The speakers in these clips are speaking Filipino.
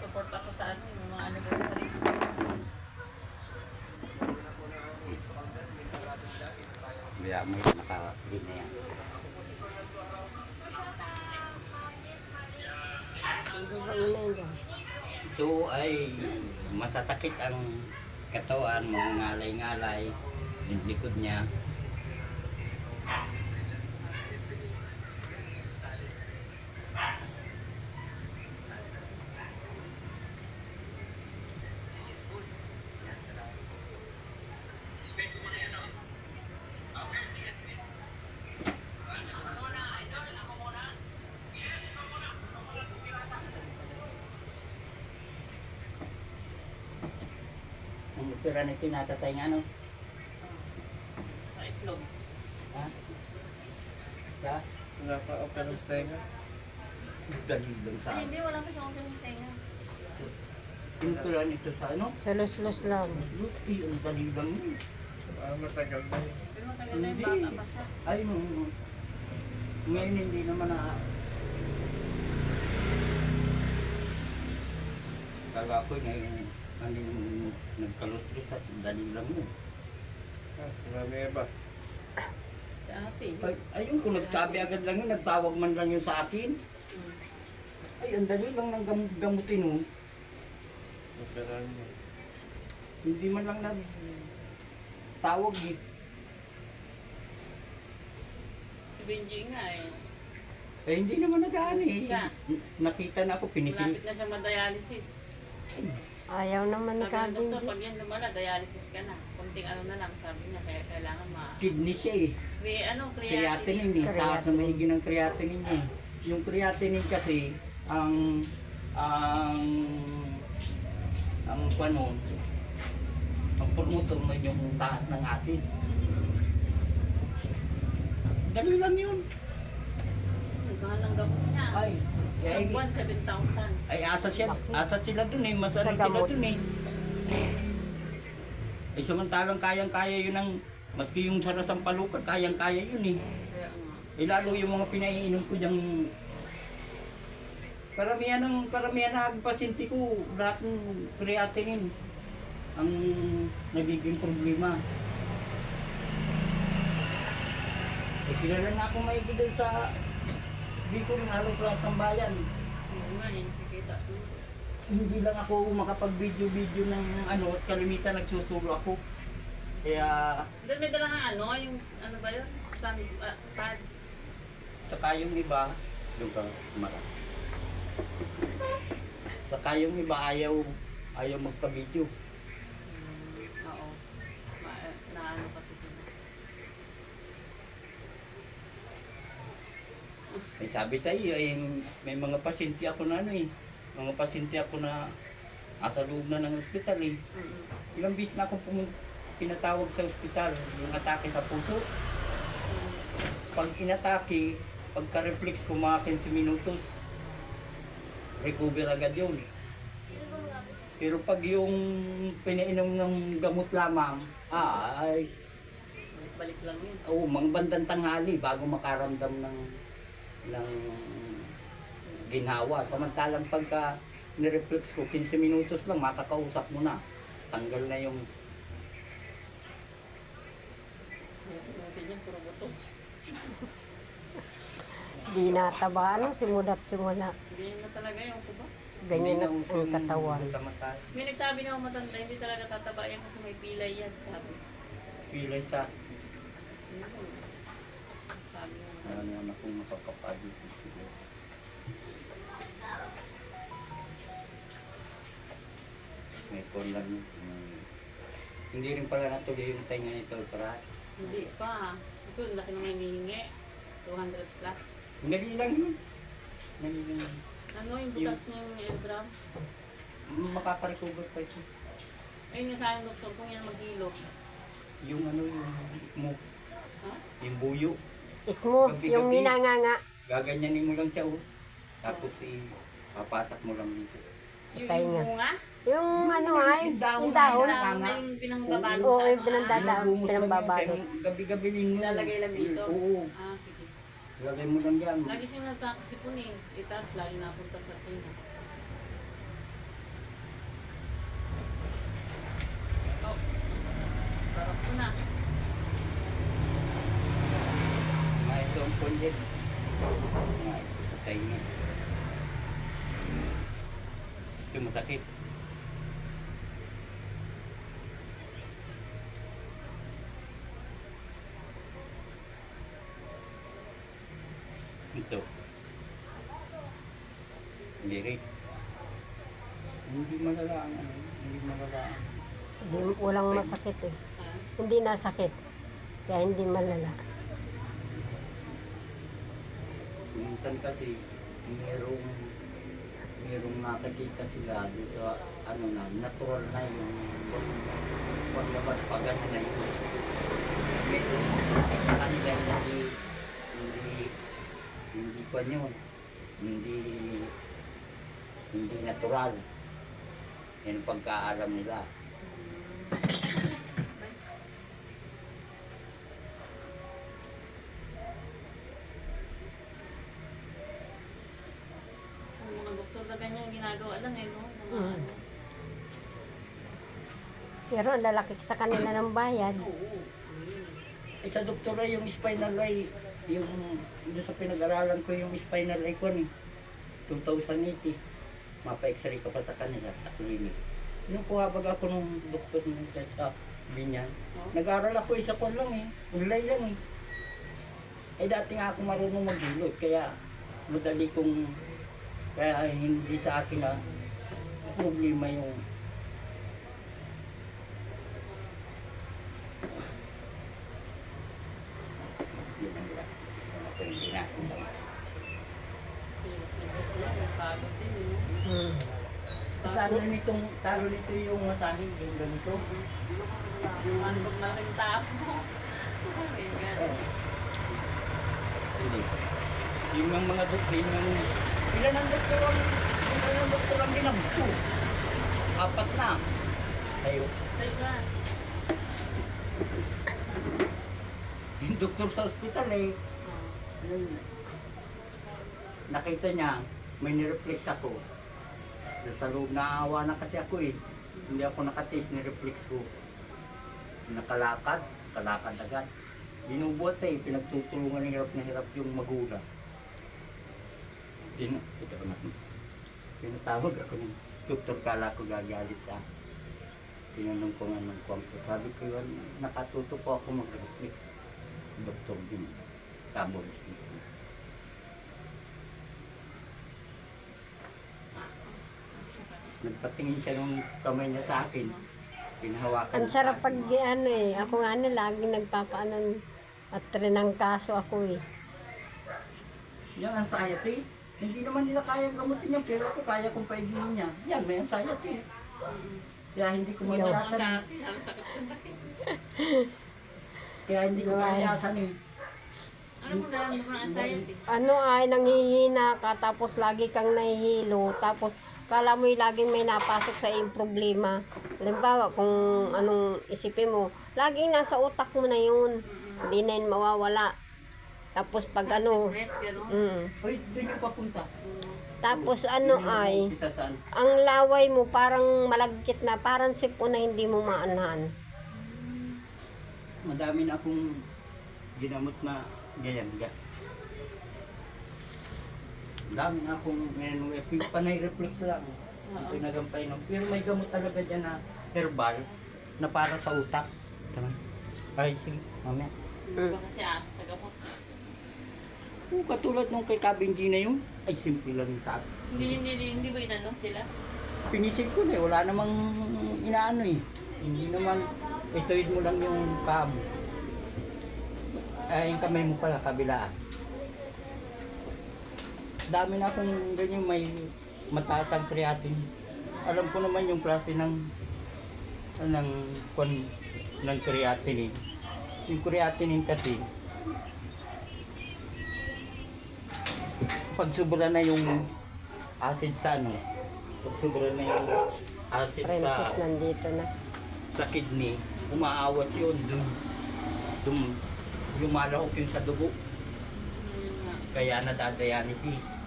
support ako sa ano, yung mga anniversary. Kaya mo yung nakabili na yan. Ito ay matatakit ang katawan mo, ngalay-ngalay, yung likod niya. Ang opera nito natatay nga ano? Sa itlog. Ha? Sa? Wala pa ako pero sa tenga. Dali lang sa Ay, hindi, wala pa siyang open tenga. Yung opera nito sa ano? Sa los-los lang. Luti, ang dali lang yun. Parang matagal na yun. Pero matagal na yung Hindi. bata pa siya. Ay, ngayon hindi naman na... Kala ko ngayon, ano yung nagkaluslos at dali lang yun. Ah, si Mami Eva. Si ate. Ay, ayun, kung nagsabi agad lang yun, nagtawag man lang yun sa akin. Hmm. Ay, ang dali lang ng gamutin mo. Operahan mo. Hindi man lang nagtawag eh. Si Benji nga eh. Eh, hindi naman nag-ano eh. Siya. Nakita na ako, pinisil. Malapit na siya ma-dialysis. Ayaw naman ni Sabi ng doktor, Kaging. pag yan lumala, dialysis ka na. Kunting ano na lang, sabi niya, kaya kailangan Kidney siya eh. Creatinine eh. Creatinine. Taas na mahigi ng creatinine niya eh. Yung creatinine kasi, ang panon, ang promoter mo yung taas ng acid. Dali lang yun. Mahal ng gamot niya. Ay, Sa buwan, 7,000. ay asa sila dun eh, mas Sa ano sila gamot. dun eh. Ay samantalang kayang-kaya yun ang, maski yung sa Sampalucan, kayang-kaya yun eh. Kaya nga. Eh lalo yung mga pinaiinom ko diyang karamihan ng pasyente ko, lahat ng creatinine ang nagiging problema. Eh sila lang ako maigidol sa Bicol, halos lahat ng bayan. Oo nga eh, nakikita ko. Hindi lang ako makapag-video-video ng ano, at kalimitan nagsusulo ako. Kaya, Doon may dala kang ano, yung ano ba yun? Stand, pad. saka yung iba, doon ka marap. Saka yung iba ayaw magpa-video. Oo. Naano kasi sila. May sabi sa iyo, may mga pasyente ako na ano eh. Mga pasyente ako na nasa loob na ng ospital eh. Mm-mm. Ilang bis na akong pinatawag sa ospital, yung atake sa puso. Pag inatake, pagka-reflex ko mga 15 minutos, recover agad yun. Pero pag yung pinainom ng gamot lamang, ay, Balik lang yun. mga bandang tanghali bago makaramdam ng ginhawa. Samantalang pagka nireflex ko, 15 minutos lang, makakausap mo na. Tanggal na yung... Yung ganyan, puro buto. Di nataba, ano, simula't simula. Ganyan na talaga yung kuba. Ganyan ang katawan. Samantala, May nagsabi na ako matanda, hindi talaga tataba yan kasi may pilay yan, sabi. pilay sa... Yun. Sabi mo. Ano naman akong makakapagod siguro. May phone lang. Hindi rin pala natuloy yung tainga nito para Hindi pa. Ito, laki nang hinihingi. 200 plus. Ngali lang yun. Ngali lang. Ano yung butas niya yung Elbram? Makaka-recover pa ito. Ayun nga sa akin, doktor, kung yan maghilot. Yung ano yung mo, Ha? yung buyo. Ikmo, Gabi-gabi. yung minanganga. Gaganyanin mo lang siya oh. Tapos papasak mo lang dito. Yung tainga. bunga? Yung ano ay, Yung dahon. yung dahon. Dahon na yung pinangbabalo Oo, sa yung pinandada. Binubungos lang pinambabalot. yan. Gabi-gabi din mo. Ilalagay lang dito? Oo. Ah, sige. Ilalagay mo lang yan. Lagi siya nagkakasipon eh. Itas, lagi napunta sa tinga. Ito na. Mga ito ang punjit. Mga ito sa tayo niya. Ito masakit. Ito. Hindi rin. Hindi malala ang ano. Hindi malala ang Walang masakit eh. Ah, Hindi nasakit. Kaya hindi malala. minsan kasi merong nakakita sila dito ano na natural na yung paglabas pa gano'n na yun. Medyo kanila hindi pa yun. Hindi natural. Yan ang pagkaalam nila. ang mga doktor na ganyan ginagawa lang eh, no? Mga Mm. ano. Pero ang lalaki sa kanila ng bayad. Oo. Ayun. Sa doktora yung spinal eye, yung sa pinag-aralan ko yung spinal eye ko ni 2080. Mapa-x-ray ka pa sa kanila sa clinic. Yung kuhabag ako nung doktor nung sa Binyan. Nag-aral ako isa ko lang eh. Online lang eh. Eh dati nga ako marunong maghilot kaya madali kong kaya hindi sa akin na problema yung yun ang lahat. Ako hindi natin lang. Hirap yan. Napagod din, no? Hmm. Talo nito yung masahin, yung ganito. Yung handog na rin tao. Oh my God. Hindi. Yung mga doktor, ilan ang doktor ang ginampo? 4 na. Tayo. Tayo ka. Yung doktor sa ospital eh, nakita niya, may nireflex ako. Sa loob naawa na kasi ako eh. Hindi ako nakatis, nireflex ko. Nakalakad agad. Binubuhat eh, pinagtutulungan ng hirap na hirap yung magulang. Ito na. Pinatawag ako ng doktor, kala ko gagalit sa akin. Tinanong ko nga ng kwampo. Sabi ko yun, nakatuto po ako mag-reflex. Doktor din. Tabos dito. Nagpatingin siya ng kamay niya sa akin. Pinahawakan. Ang sarap pag ano eh. Ako nga na laging nagpapaanan at kaso ako eh. Yan ang anxiety. Hindi naman nila kayang gamutin yan, pero ako kaya kong paigilin niya. Yan, may anxiety. Kaya hindi ko Ang mayayasan. sa atin, ang sakit na sakit. Kaya hindi ko mayayasan eh. Ano mo dalang mo ng anxiety? Ano ay nanghihina ka tapos lagi kang nahihilo tapos kala mo yung laging may napasok sa iyong problema. Halimbawa kung anong isipin mo, laging nasa utak mo na yun. Hindi na yun mawawala. Tapos pag ano, Rest, gano'n. Uy, doon yung papunta. tapos ano ay, Isa saan? ang laway mo parang malagkit na, parang sipo na hindi mo maanahan. Madami na akong ginamot na ganyan. Dami na akong panay reflex lang. Ito nagampay nung. Pero may gamot talaga dyan na herbal na para sa utak. Tama. Ay, sige, mamaya. Baka kasi asa sa gamot. Kung katulad nung kay Kabinji na yun, ay simple lang yung tap. Hindi ba inanong sila? Pinisil ko na eh, wala namang inaano eh. Hindi naman, ituid mo lang yung paa mo. Ay, yung kamay mo pala, kabilaan. Dami na akong ganyan, may mataas ang creatinine. Alam ko naman yung klase ng creatinine. Yung creatinine kasi, pag sobra na yung acid sa ano, pag sobra na yung acid Princess sa nandito na. kidney, umaawat yun, lumalahok yun sa dugo, Yun nga. kaya nadadialysis.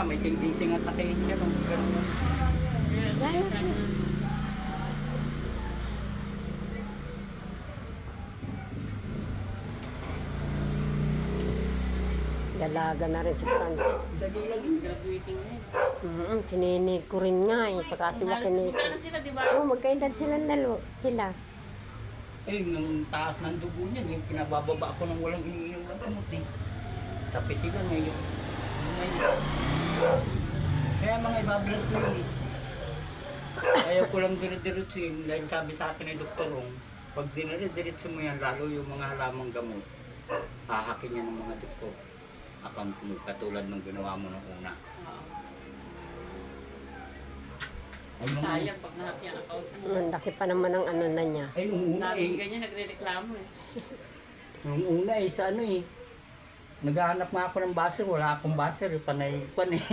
May tingting atake siya nung gano'n. Dalaga na rin si Francis. Dali lang yun. Graduating na yun. Sininig ko rin nga eh. Saka si Wakinito. Magkano sila, di ba? Oo, magkaedad silang dalo. Sila. Eh, nung taas ng dugo niyan, yung pinabababa ako ng walang iniinom ng gamot eh. Tapos sila ngayon. Kaya mga ibablog ko yun eh. Ayaw ko lang dire-diretsuin dahil sabi sa akin ng Dr. Ong, pag dinire-diretso mo yan, lalo yung mga halamang gamot, hahakin yan ng mga doktor. Account mo, katulad ng ginawa mo nung una. Oo. Ay, nung, Sayang pag nahack yung account mo. Ang laki pa naman ng ano na niya. ay, nung una Lagi eh, ganyan, nagre-reklamo eh. nung una eh, sa ano eh, naghahanap nga ako ng baser, wala akong baser eh, panay kwan eh.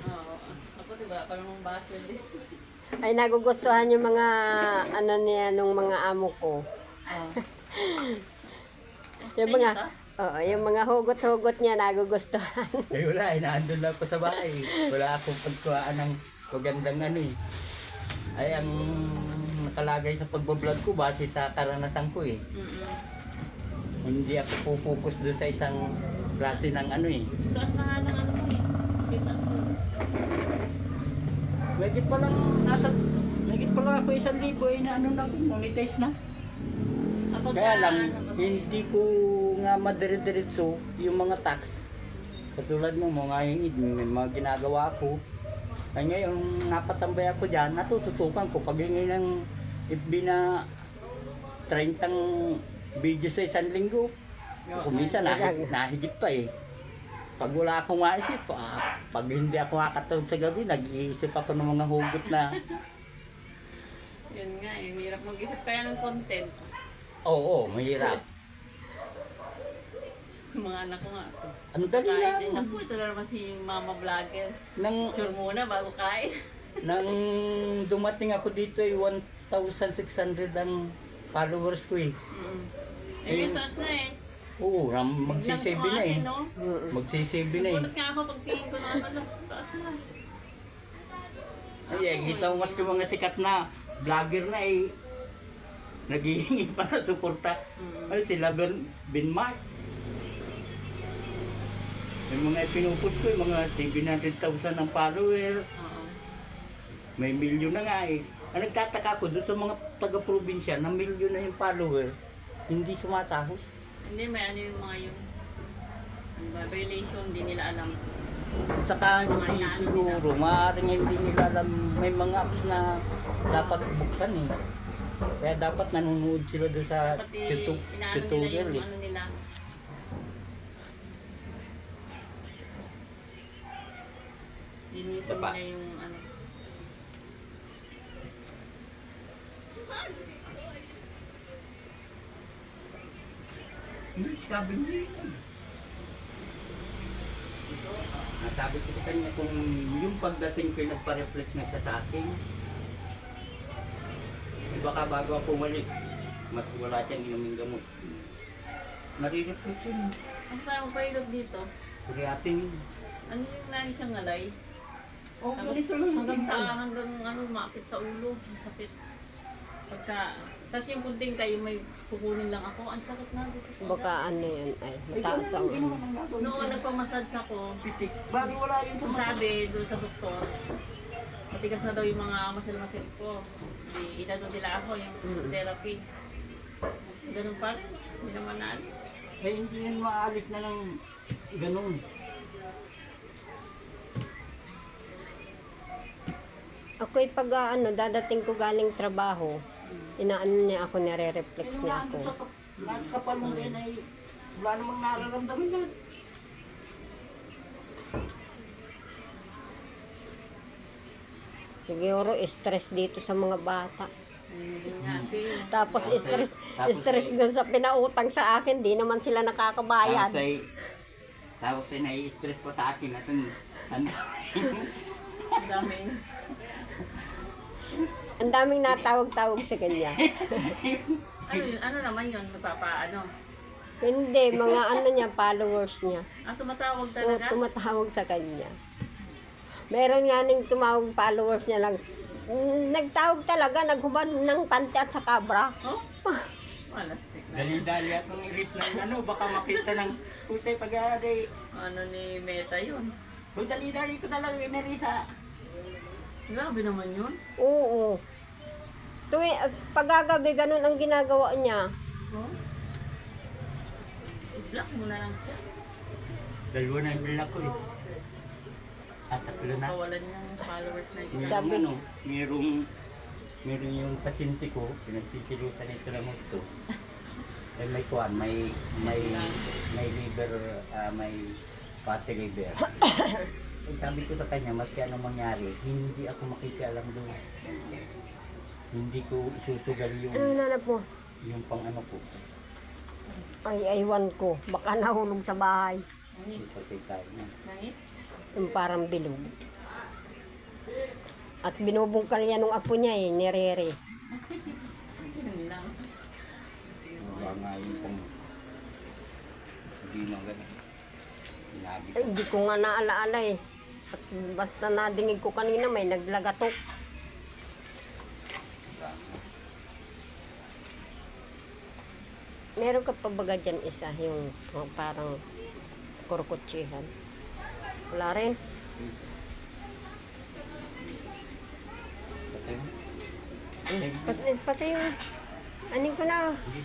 Oo. Ako diba, parang mong baso din. Ay, nagugustuhan yung mga ano niya nung mga amo ko. Yung mga, oo, yung mga hugot-hugot niya nagugustuhan. Eh wala, naandun lang ako sa bahay. Wala akong pagkuhaan ng magandang ano eh. Ay, ang nakalagay sa pagbablog ko base sa karanasan ko eh. Hindi ako pupukus doon sa isang klase ng ano eh. Taas na nga ng ano mo eh. Kita ko. Megit pa lang, megit pa lang ako 1,000 eh na ano na, monetize na. Kapag Kaya lang, ano, hindi ko nga madire-diretso yung mga tax. Katulad ng mga hingid, may mga ginagawa ko. Ay ngayon, napatambay ako dyan, natututukan ko pag hingi ng FB na 30 video sa isang linggo. Kung minsan nahigit pa eh. Pag wala akong maisip, pag hindi ako makatulog sa gabi, nag-iisip ako ng mga hugot na, yun nga eh, hirap mag-isip kaya ng content. oo, mahirap. Mga anak ko nga. Ang dali Kain lang. din. Naku, ito na naman si mama vlogger. Nang, Sure muna bago kain. nang dumating ako dito ay 1,600 ang followers ko eh. Eh, may stars na eh. Oo, magsisave na eh. No? Magsisave na eh. Nagulat nga ako pag tingin ko na ano, taas na. Ay, kita mo mas mga sikat na vlogger na eh. Naghihingi pa na suporta. Ay, sila Binmark. Yung mga pinuput ko, yung mga 700,000 ang follower. Oo. May milyon na nga eh. Ang nagtataka ko doon sa mga taga-probinsya na milyon na yung follower, hindi sumasahod. Hindi, may ano yung mga yung ano ba, violation, hindi nila alam. Saka hindi siguro, maaaring hindi nila alam, may mga apps na dapat buksan eh. Kaya dapat nanonood sila doon sa Pati inaano tutorial nila eh. yung ano nila. Linisin Baba. nila yung ano. Hindi, sabi niya. Nasabi ko sa kanya kung yung pagdating ko yung nagpa-reflex na siya sa akin, baka bago ako umalis, mas wala siyang inuming gamot. Nare-reflex yun. Ang parang pailog dito. Creatin yun. Ano yung lagi siyang ngalay? Oh, Tapos ganito lang. hanggang hanggang ano, maakit sa ulo. Masakit. Pagka, tapos yung kunting kayo may kukunin lang ako. Ang sakit na dito. Baka ano yan ay mataas ang ano. Noon nagpamassage ako, Pitik. Bago wala yung ang sabi doon sa doktor, matigas na daw yung mga muscle ko. Inano nila ako yung therapy. Ganun pa rin. Hindi naman naalis. Eh, hindi yan maalis na ng ganun. Ako'y pag ano, dadating ko galing trabaho, inaano niya ako, nire-reflex niya ako. Nakakapal mo din ay wala namang nararamdaman yan. Siguro stress dito sa mga bata. Yun nga, din. Tapos stress dun sa pinautang sa akin, di naman sila nakakabayad. Tapos ay nai-stress pa sa akin at ang Ang daming. Ang daming natawag-tawag sa kanya. Ano naman yun? Ano? Hindi, mga ano niya, followers niya. Sumatawag O, talaga? tumatawag sa kanya. Meron nga ning tumawag followers niya lang. Nagtawag talaga, naghubad ng panty at sa kabra. Oh? Malastik. Dali-dali atong iris ng ano, baka makita ng putay pag-aaday. Ano ni Meta yun? Kung dali-dali ko talaga inarisa. Grabe naman yun. Oo. Pagagabi, ganun ang ginagawa niya. Oh? I-block mo na lang siya. Dalawa na yung bilang ko eh. At tatlo na. Kawalan niyang followers na isa. Merong Sabi- ano, merong yung pasyente ko, pinagsisilutan ito ng gusto. Eh may kuwan, may liver, may fatty liver. Eh, sabi ko sa kanya, maski anong mangyari, hindi ako makikialam doon. Hindi ko isusugal Ano yung, nanap mo? yung pang ano ko. Ay, aywan ko. Baka nahulog sa bahay. Nangis. Ipatay tayo na. Nangis? Yung parang bilog. At binubungkal niya nung apo niya eh, ni Rere. Yun lang. Baka nga yung pang, hindi na gano'n. Sinabi ko. Ay, hindi ko nga naalaala eh. At basta nadinig ko kanina may naglagatok. Meron ka pa baga dyan isa, yung parang kurkutsihan. Wala rin. Patay mo. Pati yung, anin ko na, Hindi.